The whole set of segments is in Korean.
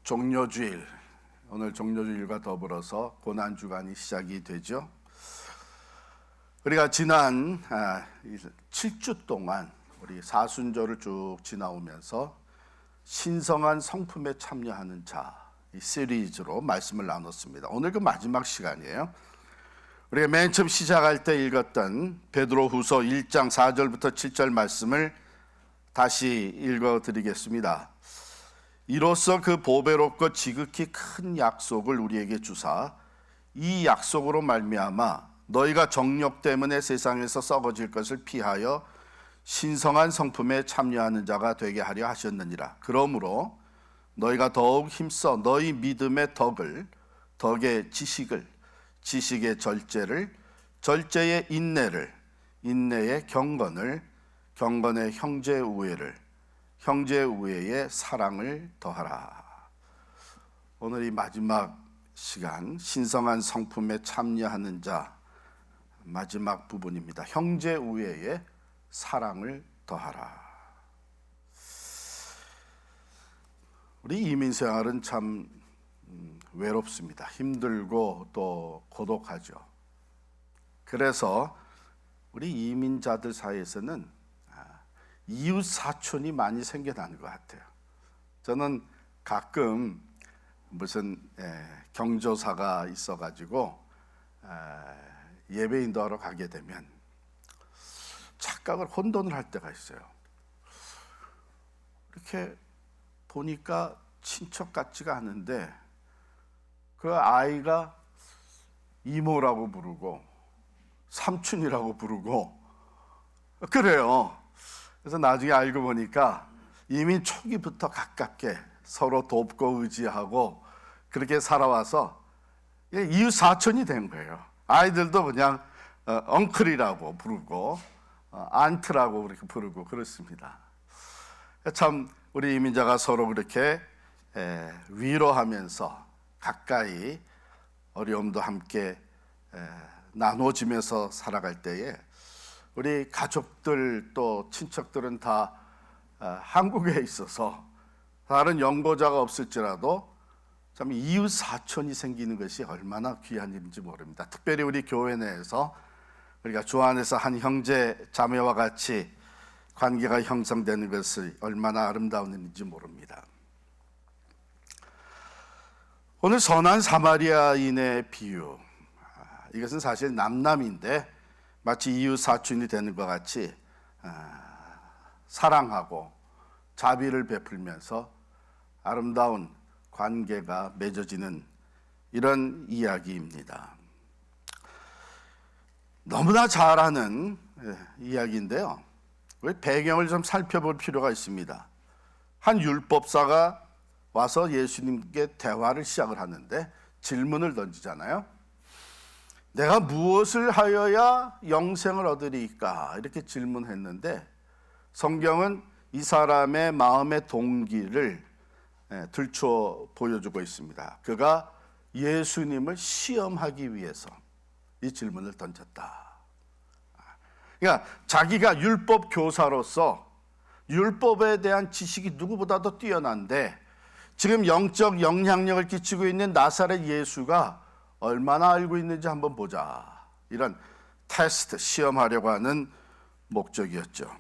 종료주일, 오늘 종료주일과 더불어서 고난주간이 시작이 되죠. 우리가 지난 7주 동안 우리 사순절을 쭉 지나오면서 신성한 성품에 참여하는 자, 이 시리즈로 말씀을 나눴습니다. 오늘 그 마지막 시간이에요. 우리가 맨 처음 시작할 때 읽었던 베드로후서 1장 4절부터 7절 말씀을 다시 읽어드리겠습니다. 이로써 그 보배롭고 지극히 큰 약속을 우리에게 주사 이 약속으로 말미암아 너희가 정욕 때문에 세상에서 썩어질 것을 피하여 신성한 성품에 참여하는 자가 되게 하려 하셨느니라. 그러므로 너희가 더욱 힘써 너희 믿음의 덕을, 덕의 지식을, 지식의 절제를, 절제의 인내를, 인내의 경건을, 경건의 형제 우애를, 형제 우애의 사랑을 더하라. 오늘 이 마지막 시간 신성한 성품에 참여하는 자 마지막 부분입니다. 형제 우애의 사랑을 더하라. 우리 이민 생활은 참 외롭습니다. 힘들고 또 고독하죠. 그래서 우리 이민자들 사이에서는 이웃 사촌이 많이 생겨나는 것 같아요. 저는 가끔 무슨 경조사가 있어가지고 예배인도 하러 가게 되면 착각을 혼돈을 할 때가 있어요. 이렇게 보니까 친척 같지가 않은데 그 아이가 이모라고 부르고 삼촌이라고 부르고 그래요. 그래서 나중에 알고 보니까 이미 초기부터 가깝게 서로 돕고 의지하고 그렇게 살아와서 이웃 사촌이 된 거예요. 아이들도 그냥 엉클이라고 부르고 안트라고 그렇게 부르고 그렇습니다. 참 우리 이민자가 서로 그렇게 위로하면서 가까이 어려움도 함께 나눠지면서 살아갈 때에 우리 가족들 또 친척들은 다 한국에 있어서 다른 연고자가 없을지라도 참 이웃 사촌이 생기는 것이 얼마나 귀한 일인지 모릅니다. 특별히 우리 교회 내에서 우리가 주 안에서 한 형제 자매와 같이 관계가 형성되는 것이 얼마나 아름다운 일인지 모릅니다. 오늘 선한 사마리아인의 비유, 이것은 사실 남남인데 마치 이웃 사촌이 되는 것 같이 사랑하고 자비를 베풀면서 아름다운 관계가 맺어지는 이런 이야기입니다. 너무나 잘 아는 이야기인데요. 배경을 좀 살펴볼 필요가 있습니다. 한 율법사가 와서 예수님께 대화를 시작을 하는데 질문을 던지잖아요. 내가 무엇을 하여야 영생을 얻으리까? 이렇게 질문했는데 성경은 이 사람의 마음의 동기를 들춰 보여주고 있습니다. 그가 예수님을 시험하기 위해서 이 질문을 던졌다. 그러니까 자기가 율법 교사로서 율법에 대한 지식이 누구보다도 뛰어난데 지금 영적 영향력을 끼치고 있는 나사렛 예수가 얼마나 알고 있는지 한번 보자. 이런 테스트, 시험하려고 하는 목적이었죠.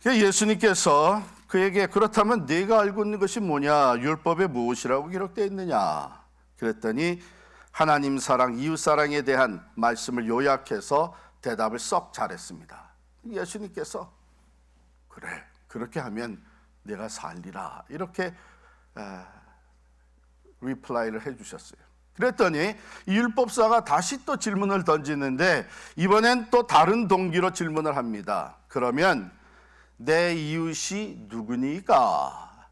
예수님께서 그에게 그렇다면 네가 알고 있는 것이 뭐냐? 율법에 무엇이라고 기록되어 있느냐? 그랬더니 하나님 사랑, 이웃 사랑에 대한 말씀을 요약해서 대답을 썩 잘했습니다. 예수님께서 그래, 그렇게 하면 내가 살리라. 이렇게 리플라이를 해주셨어요. 그랬더니 율법사가 다시 또 질문을 던지는데 이번엔 또 다른 동기로 질문을 합니다. 그러면 내 이웃이 누구니까?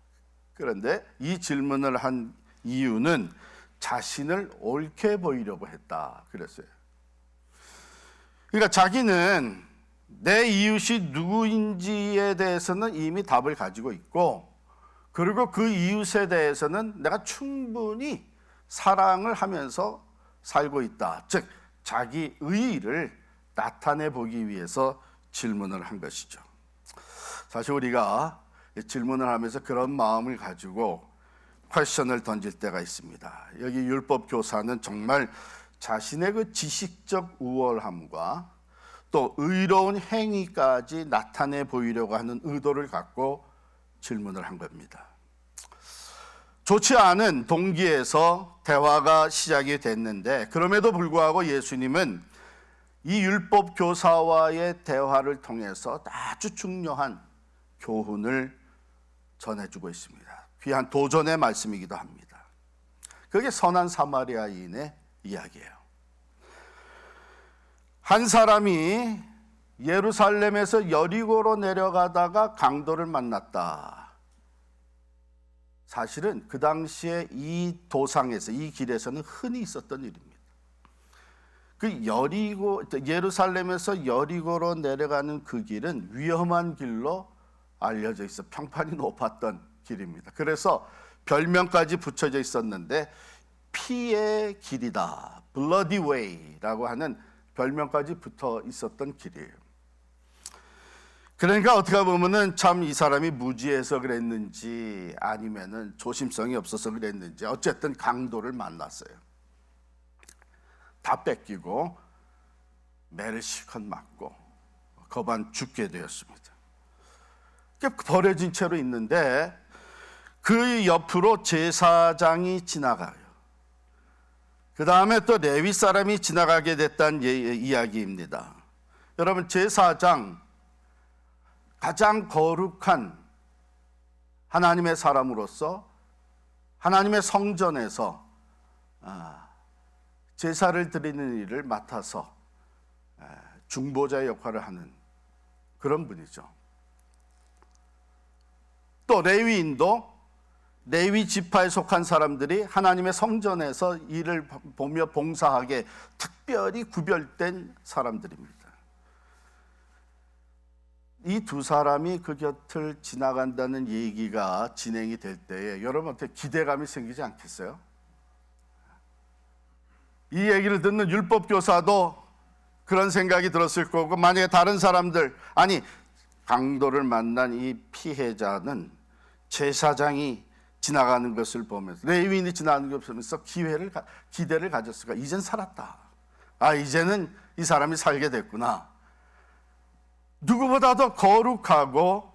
그런데 이 질문을 한 이유는 자신을 옳게 보이려고 했다 그랬어요. 그러니까 자기는 내 이웃이 누구인지에 대해서는 이미 답을 가지고 있고 그리고 그 이웃에 대해서는 내가 충분히 사랑을 하면서 살고 있다. 즉 자기 의의를 나타내 보기 위해서 질문을 한 것이죠. 사실 우리가 질문을 하면서 그런 마음을 가지고 퀘션을 던질 때가 있습니다. 여기 율법 교사는 정말 자신의 그 지식적 우월함과 또 의로운 행위까지 나타내 보이려고 하는 의도를 갖고 질문을 한 겁니다. 좋지 않은 동기에서 대화가 시작이 됐는데, 그럼에도 불구하고 예수님은 이 율법 교사와의 대화를 통해서 아주 중요한 교훈을 전해주고 있습니다. 귀한 도전의 말씀이기도 합니다. 그게 선한 사마리아인의 이야기예요. 한 사람이 예루살렘에서 여리고로 내려가다가 강도를 만났다. 사실은 그 당시에 이 도상에서, 이 길에서는 흔히 있었던 일입니다. 그 예루살렘에서 여리고로 내려가는 그 길은 위험한 길로 알려져 있어 평판이 높았던 길입니다. 그래서 별명까지 붙여져 있었는데 피의 길이다, Bloody Way라고 하는 별명까지 붙어 있었던 길이에요. 그러니까 어떻게 보면은 참 이 사람이 무지해서 그랬는지 아니면은 조심성이 없어서 그랬는지 어쨌든 강도를 만났어요. 다 뺏기고 매를 실컷 맞고 거반 죽게 되었습니다. 버려진 채로 있는데 그 옆으로 제사장이 지나가요. 그 다음에 또 레위 사람이 지나가게 됐다는 이야기입니다. 여러분, 제사장, 가장 거룩한 하나님의 사람으로서 하나님의 성전에서 제사를 드리는 일을 맡아서 중보자의 역할을 하는 그런 분이죠. 또 레위인도 레위 지파에 속한 사람들이 하나님의 성전에서 일을 보며 봉사하게 특별히 구별된 사람들입니다. 이 두 사람이 그 곁을 지나간다는 얘기가 진행이 될 때에 여러분한테 기대감이 생기지 않겠어요? 이 얘기를 듣는 율법교사도 그런 생각이 들었을 거고, 만약에 다른 사람들, 아니 강도를 만난 이 피해자는 제사장이 지나가는 것을 보면서, 레위인이 지나가는 것을 보면서 기대를 가졌을까? 이젠 살았다. 이제는 이 사람이 살게 됐구나. 누구보다도 거룩하고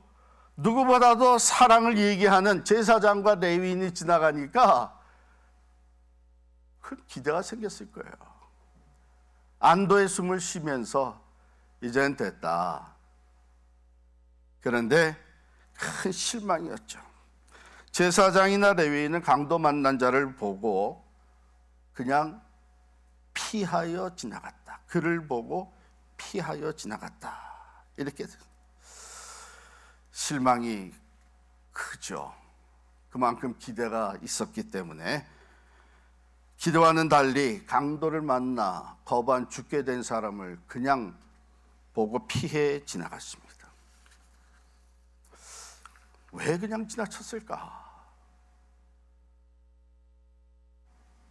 누구보다도 사랑을 얘기하는 제사장과 레위인이 지나가니까 큰 기대가 생겼을 거예요. 안도의 숨을 쉬면서 이젠 됐다. 그런데 큰 실망이었죠. 제사장이나 레위인은 강도 만난 자를 보고 그냥 피하여 지나갔다. 그를 보고 피하여 지나갔다. 이렇게 실망이 크죠. 그만큼 기대가 있었기 때문에. 기대와는 달리 강도를 만나 거반 죽게 된 사람을 그냥 보고 피해 지나갔습니다. 왜 그냥 지나쳤을까?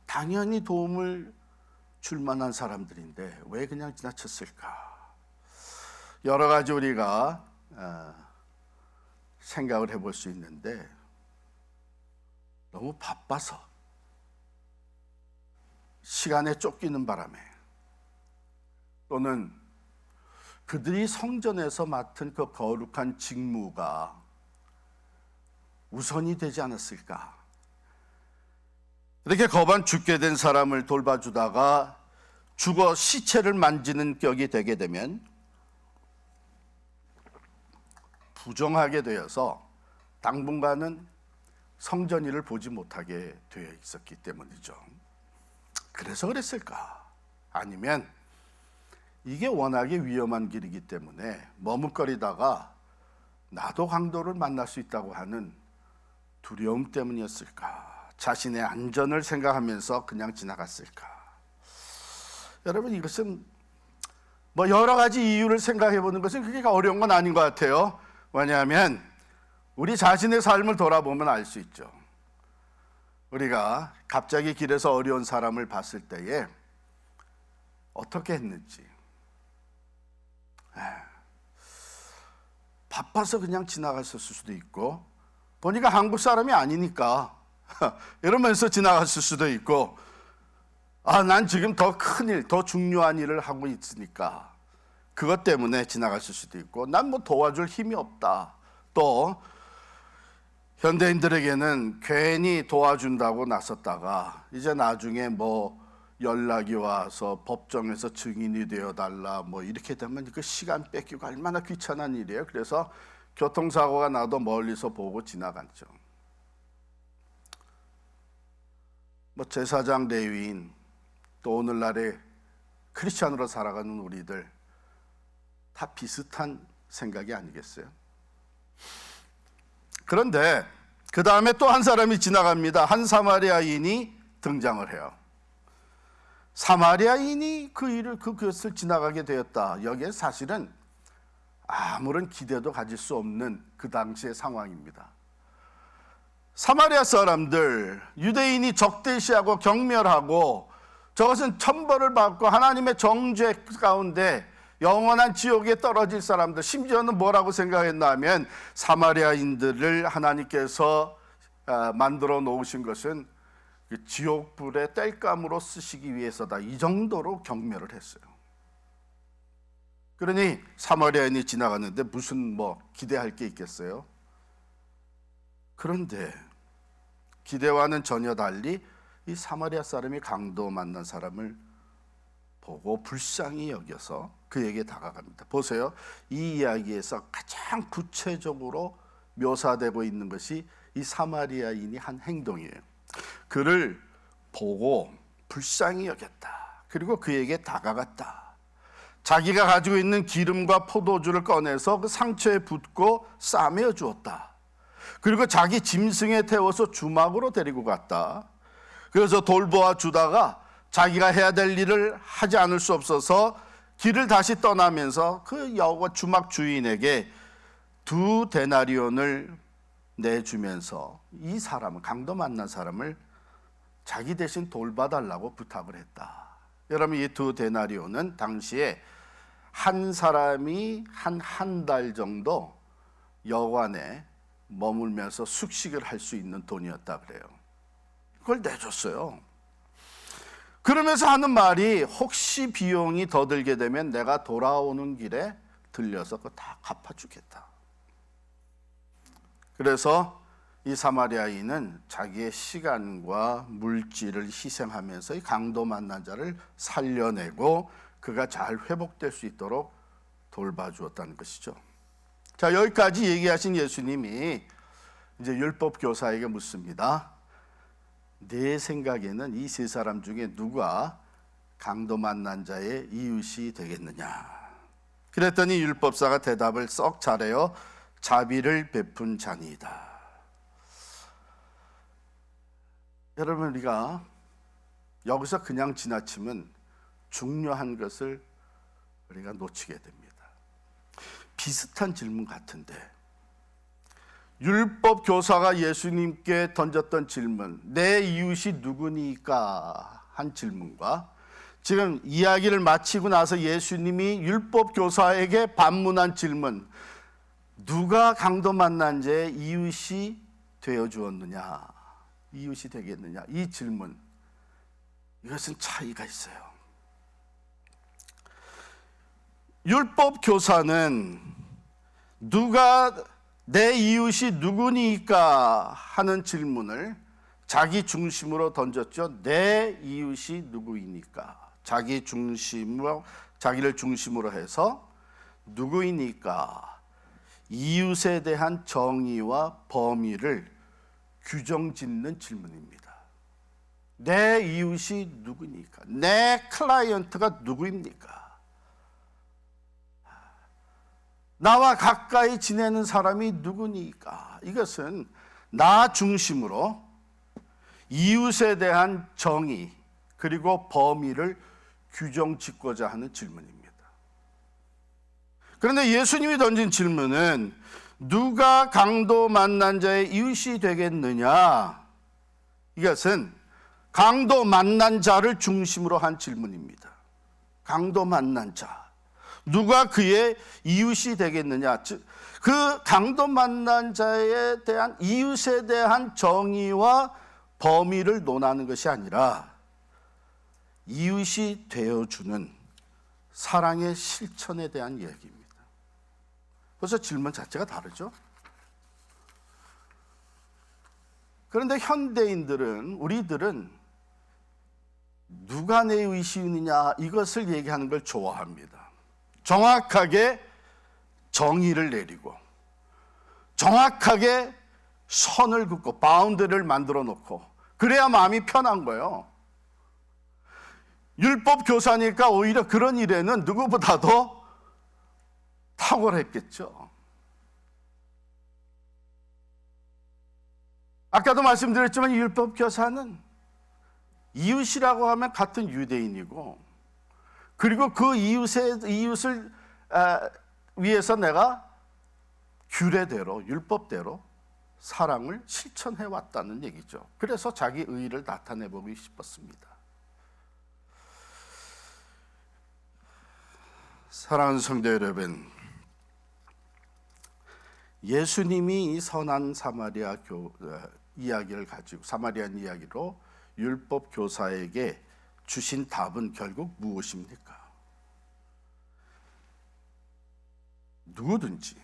당연히 도움을 줄 만한 사람들인데 왜 그냥 지나쳤을까? 여러 가지 우리가 생각을 해볼 수 있는데, 너무 바빠서, 시간에 쫓기는 바람에, 또는 그들이 성전에서 맡은 그 거룩한 직무가 우선이 되지 않았을까? 이렇게 거반 죽게 된 사람을 돌봐주다가 죽어 시체를 만지는 격이 되게 되면 부정하게 되어서 당분간은 성전 일을 보지 못하게 되어 있었기 때문이죠. 그래서 그랬을까? 아니면 이게 워낙에 위험한 길이기 때문에 머뭇거리다가 나도 강도를 만날 수 있다고 하는 두려움 때문이었을까? 자신의 안전을 생각하면서 그냥 지나갔을까? 여러분, 이것은 여러 가지 이유를 생각해 보는 것은 그렇게 어려운 건 아닌 것 같아요. 왜냐하면 우리 자신의 삶을 돌아보면 알 수 있죠. 우리가 갑자기 길에서 어려운 사람을 봤을 때에 어떻게 했는지. 바빠서 그냥 지나갔을 수도 있고, 보니까 한국 사람이 아니니까 이러면서 지나갔을 수도 있고, 난 지금 더 큰 일, 더 중요한 일을 하고 있으니까 그것 때문에 지나갔을 수도 있고, 난 뭐 도와줄 힘이 없다. 또 현대인들에게는 괜히 도와준다고 나섰다가 이제 나중에 뭐 연락이 와서 법정에서 증인이 되어달라 뭐 이렇게 되면 그 시간 뺏기고 얼마나 귀찮은 일이에요. 그래서 교통사고가 나도 멀리서 보고 지나갔죠. 뭐 제사장, 레위인, 또 오늘날의 크리스찬으로 살아가는 우리들 다 비슷한 생각이 아니겠어요? 그런데 그 다음에 또 한 사람이 지나갑니다. 한 사마리아인이 등장을 해요. 사마리아인이 그것을 지나가게 되었다. 여기에 사실은 아무런 기대도 가질 수 없는 그 당시의 상황입니다. 사마리아 사람들, 유대인이 적대시하고 경멸하고 저것은 천벌을 받고 하나님의 정죄 가운데 영원한 지옥에 떨어질 사람들, 심지어는 뭐라고 생각했나 하면 사마리아인들을 하나님께서 만들어 놓으신 것은 그 지옥불의 땔감으로 쓰시기 위해서다. 이 정도로 경멸을 했어요. 그러니 사마리아인이 지나갔는데 무슨 뭐 기대할 게 있겠어요? 그런데 기대와는 전혀 달리 이 사마리아 사람이 강도 만난 사람을 보고 불쌍히 여겨서 그에게 다가갑니다. 보세요. 이 이야기에서 가장 구체적으로 묘사되고 있는 것이 이 사마리아인이 한 행동이에요. 그를 보고 불쌍히 여겼다. 그리고 그에게 다가갔다. 자기가 가지고 있는 기름과 포도주를 꺼내서 그 상처에 붓고 싸매어 주었다. 그리고 자기 짐승에 태워서 주막으로 데리고 갔다. 그래서 돌보아 주다가 자기가 해야 될 일을 하지 않을 수 없어서 길을 다시 떠나면서 그 여호와 주막 주인에게 2 데나리온을 내주면서 이 사람을, 강도 만난 사람을 자기 대신 돌봐달라고 부탁을 했다. 여러분, 이 2 데나리온은 당시에 한 사람이 한 달 정도 여관에 머물면서 숙식을 할 수 있는 돈이었다 그래요. 그걸 내줬어요. 그러면서 하는 말이, 혹시 비용이 더 들게 되면 내가 돌아오는 길에 들려서 그거 다 갚아주겠다. 그래서 이 사마리아인은 자기의 시간과 물질을 희생하면서 이 강도 만난 자를 살려내고 그가 잘 회복될 수 있도록 돌봐주었다는 것이죠. 자, 여기까지 얘기하신 예수님이 이제 율법 교사에게 묻습니다. 내 생각에는 이 3사람 중에 누가 강도 만난 자의 이웃이 되겠느냐? 그랬더니 율법사가 대답을 썩 잘해요. 자비를 베푼 자니이다. 여러분, 우리가 여기서 그냥 지나치면 중요한 것을 우리가 놓치게 됩니다. 비슷한 질문 같은데, 율법 교사가 예수님께 던졌던 질문, 내 이웃이 누구니까 한 질문과 지금 이야기를 마치고 나서 예수님이 율법 교사에게 반문한 질문, 누가 강도 만난 자의 이웃이 되어 주었느냐, 이웃이 되겠느냐, 이 질문, 이것은 차이가 있어요. 율법 교사는 누가 내 이웃이 누구니까 하는 질문을 자기 중심으로 던졌죠. 내 이웃이 누구이니까. 자기를 중심으로 해서 누구이니까 이웃에 대한 정의와 범위를 규정짓는 질문입니다. 내 이웃이 누구니까? 내 클라이언트가 누구입니까? 나와 가까이 지내는 사람이 누구니까? 이것은 나 중심으로 이웃에 대한 정의 그리고 범위를 규정짓고자 하는 질문입니다. 그런데 예수님이 던진 질문은 누가 강도 만난 자의 이웃이 되겠느냐? 이것은 강도 만난 자를 중심으로 한 질문입니다. 강도 만난 자, 누가 그의 이웃이 되겠느냐? 즉, 그 강도 만난 자에 대한 이웃에 대한 정의와 범위를 논하는 것이 아니라 이웃이 되어주는 사랑의 실천에 대한 이야기입니다. 그래서 질문 자체가 다르죠. 그런데 현대인들은, 우리들은 누가 내 의시이느냐 이것을 얘기하는 걸 좋아합니다. 정확하게 정의를 내리고 정확하게 선을 긋고 바운드를 만들어 놓고 그래야 마음이 편한 거예요. 율법 교사니까 오히려 그런 일에는 누구보다도 탁월했겠죠. 아까도 말씀드렸지만 율법 교사는 이웃이라고 하면 같은 유대인이고, 그리고 그 이웃을 위해서 내가 규례대로, 율법대로 사랑을 실천해 왔다는 얘기죠. 그래서 자기 의의를 나타내보고 싶었습니다. 사랑하는 성도 여러분, 예수님이 이 선한 이야기를 가지고, 사마리안 이야기로 율법 교사에게 주신 답은 결국 무엇입니까? 누구든지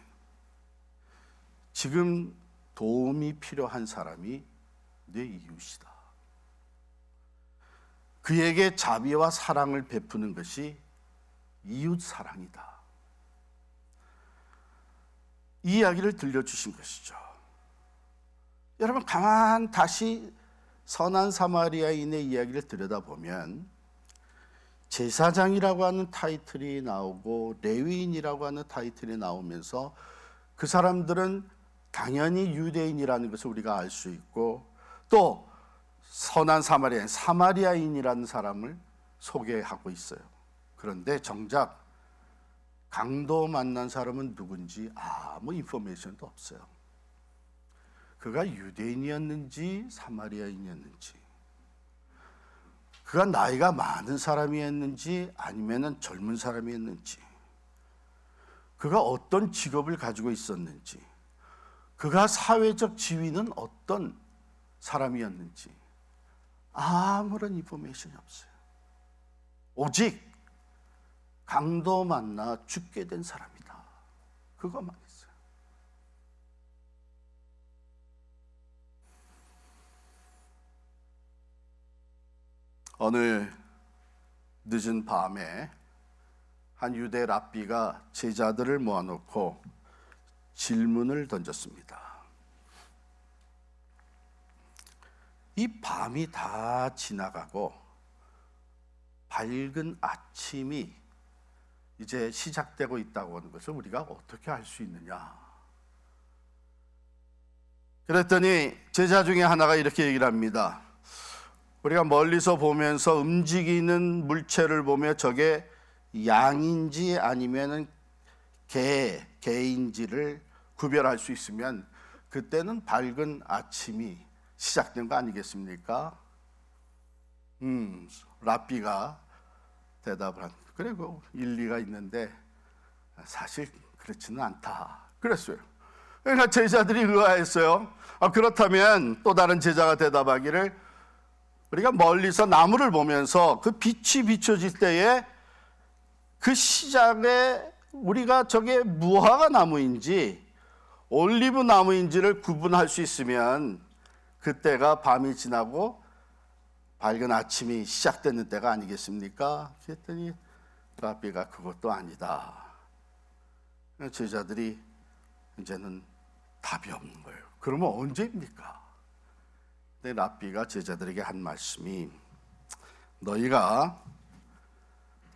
지금 도움이 필요한 사람이 내 이웃이다. 그에게 자비와 사랑을 베푸는 것이 이웃 사랑이다. 이 이야기를 들려주신 것이죠. 여러분, 가만 다시 선한 사마리아인의 이야기를 들여다보면 제사장이라고 하는 타이틀이 나오고 레위인이라고 하는 타이틀이 나오면서 그 사람들은 당연히 유대인이라는 것을 우리가 알 수 있고, 또 선한 사마리아인이라는 사람을 소개하고 있어요. 그런데 정작 강도 만난 사람은 누군지 아무 인포메이션도 없어요. 그가 유대인이었는지 사마리아인이었는지, 그가 나이가 많은 사람이었는지 아니면 젊은 사람이었는지, 그가 어떤 직업을 가지고 있었는지, 그가 사회적 지위는 어떤 사람이었는지 아무런 인포메이션이 없어요. 오직 강도 만나 죽게 된 사람이다. 그것만 있어요. 어느 늦은 밤에 한 유대 랍비가 제자들을 모아놓고 질문을 던졌습니다. 이 밤이 다 지나가고 밝은 아침이 이제 시작되고 있다고 하는 것을 우리가 어떻게 알 수 있느냐? 그랬더니 제자 중에 하나가 이렇게 얘기를 합니다. 우리가 멀리서 보면서 움직이는 물체를 보며 저게 양인지 아니면 개인지를 구별할 수 있으면 그때는 밝은 아침이 시작된 거 아니겠습니까? 랍비가 대답을 한, 그래, 그 일리가 있는데 사실 그렇지는 않다 그랬어요. 그러니까 제자들이 의아했어요. 그렇다면 또 다른 제자가 대답하기를, 우리가 멀리서 나무를 보면서 그 빛이 비춰질 때에 그 시작에 우리가 저게 무화과 나무인지 올리브 나무인지를 구분할 수 있으면 그때가 밤이 지나고 밝은 아침이 시작되는 때가 아니겠습니까? 그랬더니 랍비가 그것도 아니다. 제자들이 이제는 답이 없는 거예요. 그러면 언제입니까? 근데 랍비가 제자들에게 한 말씀이, 너희가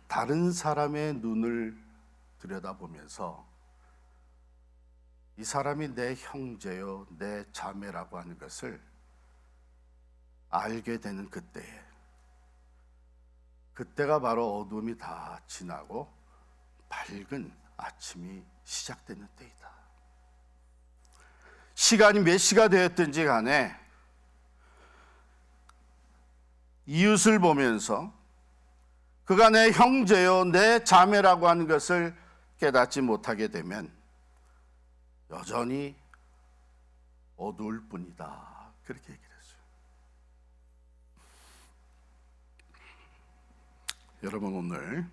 다른 사람의 눈을 들여다보면서 이 사람이 내 형제요, 내 자매라고 하는 것을 알게 되는 그때가 바로 어둠이 다 지나고 밝은 아침이 시작되는 때이다. 시간이 몇 시가 되었든지 간에 이웃을 보면서 그가 내 형제요, 내 자매라고 하는 것을 깨닫지 못하게 되면 여전히 어두울 뿐이다. 그렇게 얘기를 했어요. 여러분, 오늘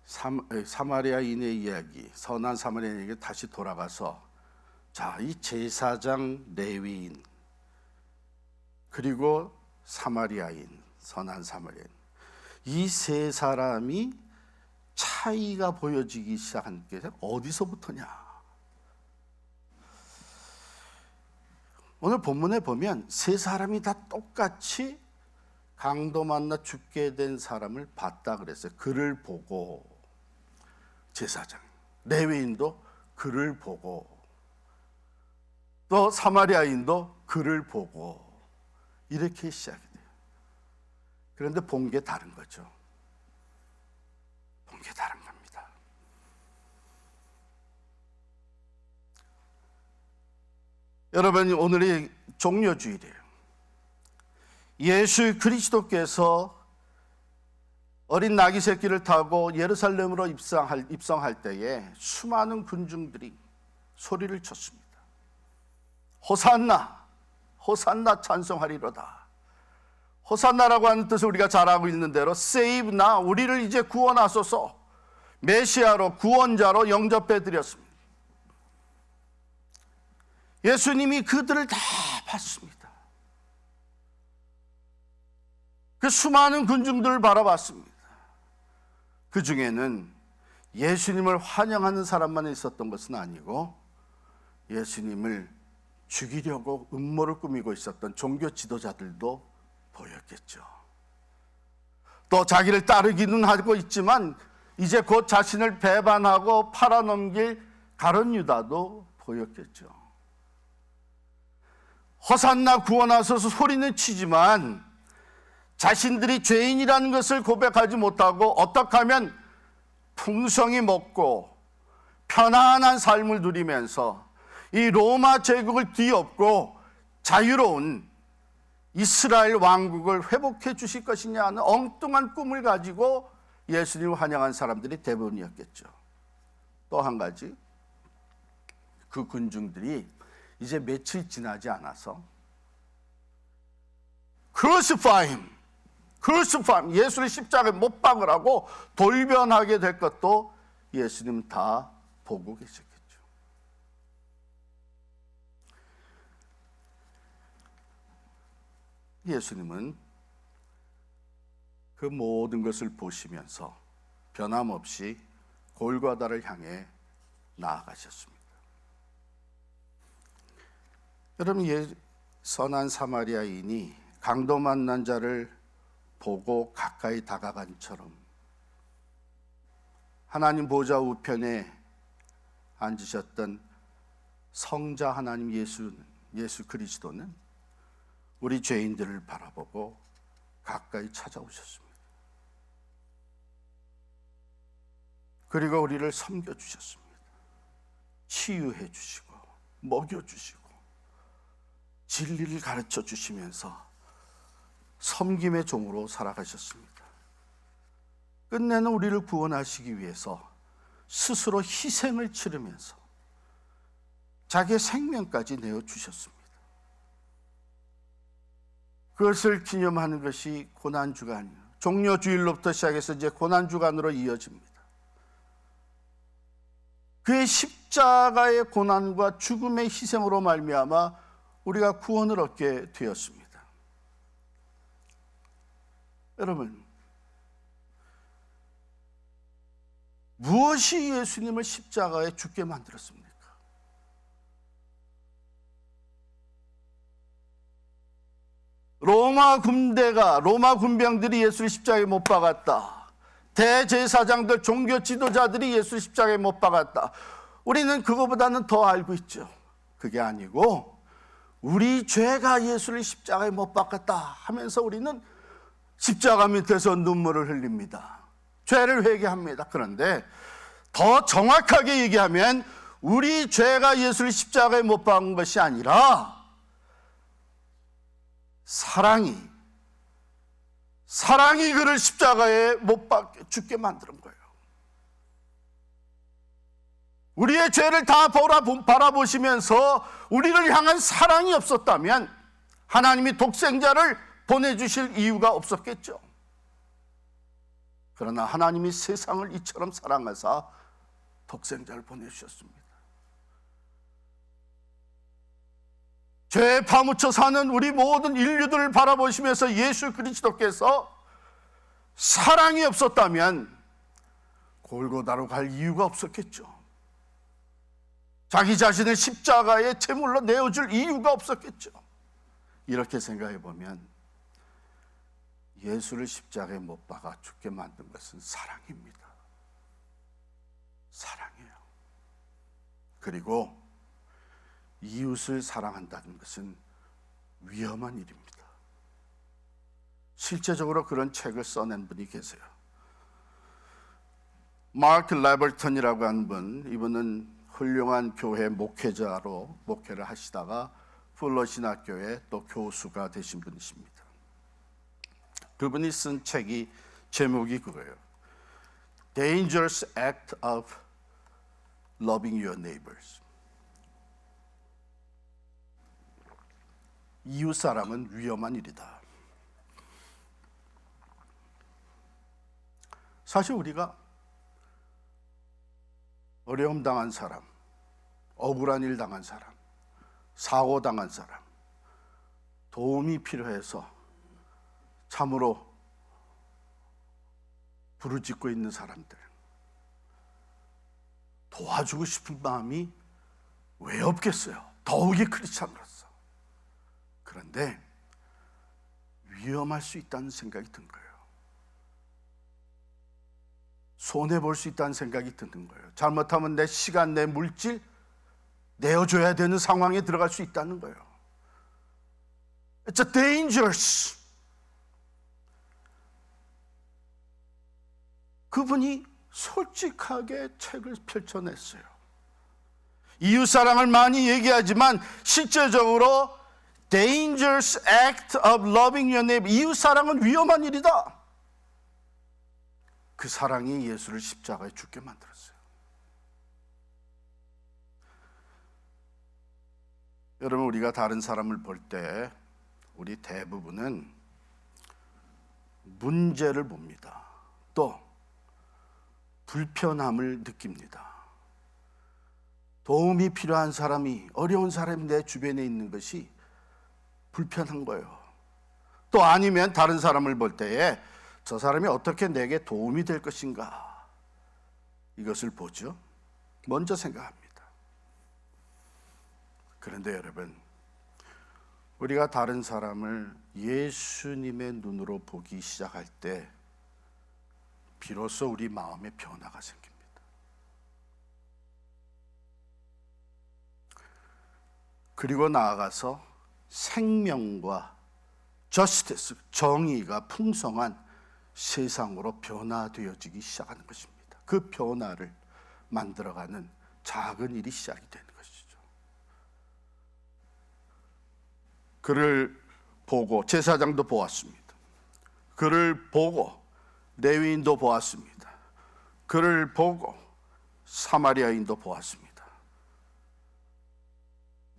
사마리아인의 이야기, 선한 사마리아인에게 다시 돌아가서 이 제사장, 레위인, 그리고 사마리아인, 선한 사마리아인, 이 세 사람이 차이가 보여지기 시작한 게 어디서부터냐? 오늘 본문에 보면 세 사람이 다 똑같이 강도 만나 죽게 된 사람을 봤다 그랬어요. 그를 보고, 제사장, 레위인도 그를 보고, 또 사마리아인도 그를 보고, 이렇게 시작이 돼요. 그런데 본 게 다른 거죠. 본 게 다른 겁니다. 여러분, 오늘이 종려주일이에요. 예수 그리스도께서 어린 나귀 새끼를 타고 예루살렘으로 입성할 때에 수많은 군중들이 소리를 쳤습니다. 호산나, 호산나 찬송하리로다. 호산나라고 하는 뜻을 우리가 잘 알고 있는 대로 Save now, 우리를 이제 구원하소서, 메시아로, 구원자로 영접해 드렸습니다. 예수님이 그들을 다 봤습니다. 그 수많은 군중들을 바라봤습니다. 그 중에는 예수님을 환영하는 사람만 있었던 것은 아니고 예수님을 죽이려고 음모를 꾸미고 있었던 종교 지도자들도 보였겠죠. 또 자기를 따르기는 하고 있지만 이제 곧 자신을 배반하고 팔아넘길 가룟 유다도 보였겠죠. 호산나 구원하소서 소리는 치지만 자신들이 죄인이라는 것을 고백하지 못하고 어떻게 하면 풍성히 먹고 편안한 삶을 누리면서 이 로마 제국을 뒤엎고 자유로운 이스라엘 왕국을 회복해 주실 것이냐 하는 엉뚱한 꿈을 가지고 예수님을 환영한 사람들이 대부분이었겠죠. 또 한 가지, 그 군중들이 이제 며칠 지나지 않아서 Crucify him, 예수를 십자가에 못 박으라고 돌변하게 될 것도 예수님 다 보고 계셨겠죠. 예수님은 그 모든 것을 보시면서 변함없이 골고다를 향해 나아가셨습니다. 여러분, 선한 사마리아인이 강도 만난 자를 보고 가까이 다가간처럼 하나님 보좌 우편에 앉으셨던 성자 하나님 예수 그리스도는 우리 죄인들을 바라보고 가까이 찾아오셨습니다. 그리고 우리를 섬겨주셨습니다. 치유해 주시고 먹여주시고 진리를 가르쳐 주시면서 섬김의 종으로 살아가셨습니다. 끝내는 우리를 구원하시기 위해서 스스로 희생을 치르면서 자기의 생명까지 내어주셨습니다. 그것을 기념하는 것이 고난주간이에요. 종려주일로부터 시작해서 이제 고난주간으로 이어집니다. 그의 십자가의 고난과 죽음의 희생으로 말미암아 우리가 구원을 얻게 되었습니다. 여러분, 무엇이 예수님을 십자가에 죽게 만들었습니까? 로마 군병들이 예수를 십자가에 못 박았다. 대제사장들, 종교 지도자들이 예수를 십자가에 못 박았다. 우리는 그거보다는 더 알고 있죠. 그게 아니고 우리 죄가 예수를 십자가에 못 박았다 하면서 우리는 십자가 밑에서 눈물을 흘립니다. 죄를 회개합니다. 그런데 더 정확하게 얘기하면 우리 죄가 예수를 십자가에 못 박은 것이 아니라 사랑이 그를 십자가에 못 박게 죽게 만드는 거예요. 우리의 죄를 다 바라보시면서 우리를 향한 사랑이 없었다면 하나님이 독생자를 보내주실 이유가 없었겠죠. 그러나 하나님이 세상을 이처럼 사랑하사 독생자를 보내주셨습니다. 죄에 파묻혀 사는 우리 모든 인류들을 바라보시면서 예수 그리스도께서 사랑이 없었다면 골고다로 갈 이유가 없었겠죠. 자기 자신을 십자가의 제물로 내어줄 이유가 없었겠죠. 이렇게 생각해 보면 예수를 십자가에 못 박아 죽게 만든 것은 사랑입니다. 사랑이에요. 그리고 이웃을 사랑한다는 것은 위험한 일입니다. 실제적으로 그런 책을 써낸 분이 계세요. 마크 레버턴이라고 하는 분, 이분은 훌륭한 교회 목회자로 목회를 하시다가 풀러 신학교의 또 교수가 되신 분이십니다. 그분이 쓴 책이 제목이 그거예요. Dangerous Act of Loving Your Neighbors. 이웃 사랑은 위험한 일이다. 사실 우리가 어려움 당한 사람, 억울한 일 당한 사람, 사고 당한 사람, 도움이 필요해서 참으로 부르짖고 있는 사람들, 도와주고 싶은 마음이 왜 없겠어요? 더욱이 크리스찬으로서. 그런데 위험할 수 있다는 생각이 든 거예요. 손해볼 수 있다는 생각이 드는 거예요. 잘못하면 내 시간, 내 물질 내어줘야 되는 상황에 들어갈 수 있다는 거예요. It's a dangerous. 그분이 솔직하게 책을 펼쳐냈어요. 이웃사랑을 많이 얘기하지만 실제적으로 dangerous act of loving your neighbor, 이웃사랑은 위험한 일이다. 그 사랑이 예수를 십자가에 죽게 만들었어요. 여러분, 우리가 다른 사람을 볼 때 우리 대부분은 문제를 봅니다. 또 불편함을 느낍니다. 도움이 필요한 사람이, 어려운 사람이 내 주변에 있는 것이 불편한 거예요. 또 아니면 다른 사람을 볼 때에 저 사람이 어떻게 내게 도움이 될 것인가, 이것을 보죠. 먼저 생각합니다. 그런데 여러분, 우리가 다른 사람을 예수님의 눈으로 보기 시작할 때 비로소 우리 마음에 변화가 생깁니다. 그리고 나아가서 생명과 justice, 정의가 풍성한 세상으로 변화되어지기 시작하는 것입니다. 그 변화를 만들어가는 작은 일이 시작이 되는 것이죠. 그를 보고 제사장도 보았습니다. 그를 보고 레위인도 보았습니다. 그를 보고 사마리아인도 보았습니다.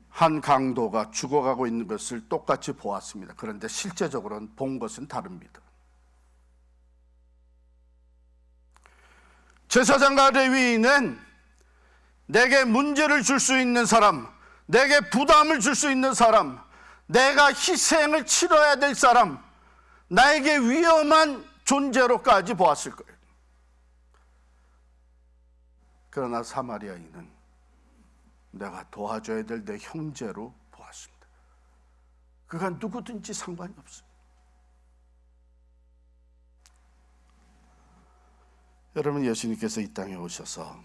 한 강도가 죽어가고 있는 것을 똑같이 보았습니다. 그런데 실제적으로는 본 것은 다릅니다. 제사장과 레위인은 내게 문제를 줄 수 있는 사람, 내게 부담을 줄 수 있는 사람, 내가 희생을 치러야 될 사람, 나에게 위험한 존재로까지 보았을 거예요. 그러나 사마리아인은 내가 도와줘야 될 내 형제로 보았습니다. 그가 누구든지 상관이 없어요. 여러분, 예수님께서 이 땅에 오셔서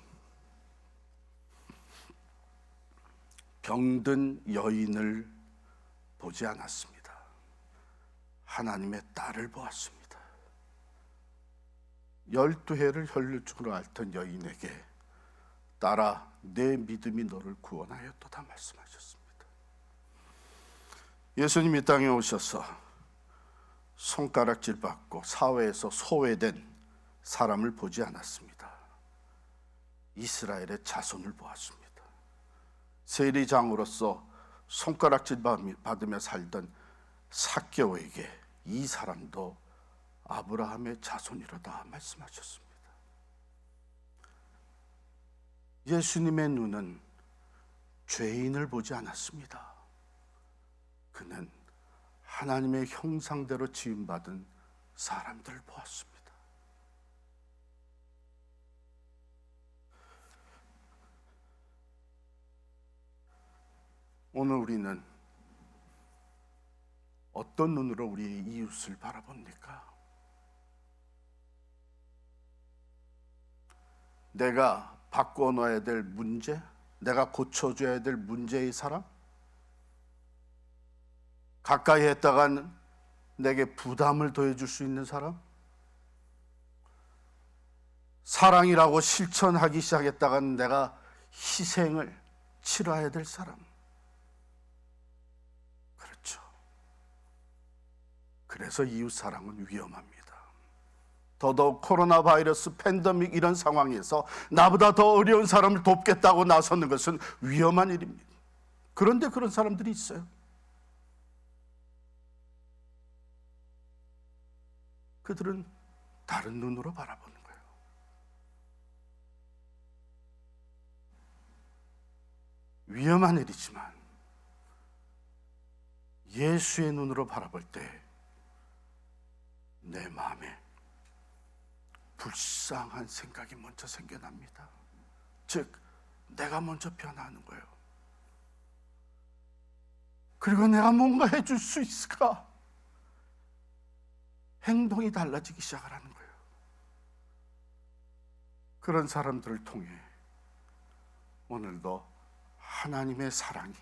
병든 여인을 보지 않았습니다. 하나님의 딸을 보았습니다. 12해를 혈루증으로 앓던 여인에게 딸아, 내 믿음이 너를 구원하였도다 말씀하셨습니다. 예수님 이 땅에 오셔서 손가락질 받고 사회에서 소외된 사람을 보지 않았습니다. 이스라엘의 자손을 보았습니다. 세리장으로서 손가락질 받으며 살던 삭개오에게 이 사람도 아브라함의 자손이로다 말씀하셨습니다. 예수님의 눈은 죄인을 보지 않았습니다. 그는 하나님의 형상대로 지음받은 사람들을 보았습니다. 오늘 우리는 어떤 눈으로 우리의 이웃을 바라봅니까? 내가 바꿔놔야 될 문제, 내가 고쳐줘야 될 문제의 사람, 가까이 했다간 내게 부담을 더해줄 수 있는 사람, 사랑이라고 실천하기 시작했다간 내가 희생을 치러야 될 사람. 그렇죠. 그래서 이웃 사랑은 위험합니다. 더더욱 코로나 바이러스 팬데믹 이런 상황에서 나보다 더 어려운 사람을 돕겠다고 나서는 것은 위험한 일입니다. 그런데 그런 사람들이 있어요. 그들은 다른 눈으로 바라보는 거예요. 위험한 일이지만 예수의 눈으로 바라볼 때 내 마음에 불쌍한 생각이 먼저 생겨납니다. 즉, 내가 먼저 변하는 거예요. 그리고 내가 뭔가 해줄 수 있을까? 행동이 달라지기 시작을 하는 거예요. 그런 사람들을 통해 오늘도 하나님의 사랑이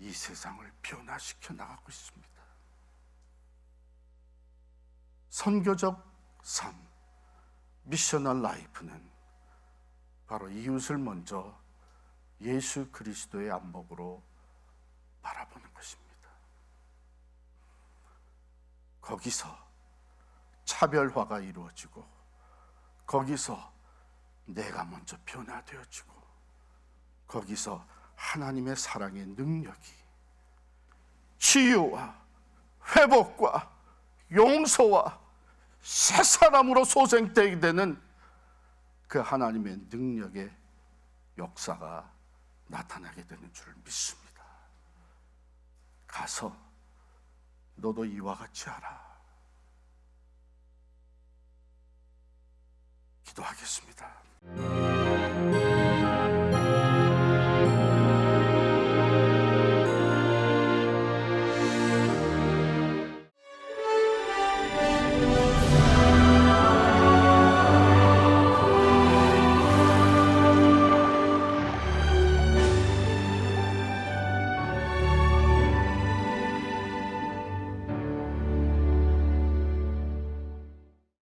이 세상을 변화시켜 나가고 있습니다. 선교적 삶, 미셔널 라이프는 바로 이웃을 먼저 예수 그리스도의 안목으로 바라보는 것입니다. 거기서 차별화가 이루어지고, 거기서 내가 먼저 변화되어지고, 거기서 하나님의 사랑의 능력이 치유와 회복과 용서와 새 사람으로 소생되게 되는 그 하나님의 능력의 역사가 나타나게 되는 줄 믿습니다. 가서 너도 이와 같이 하라. 기도하겠습니다.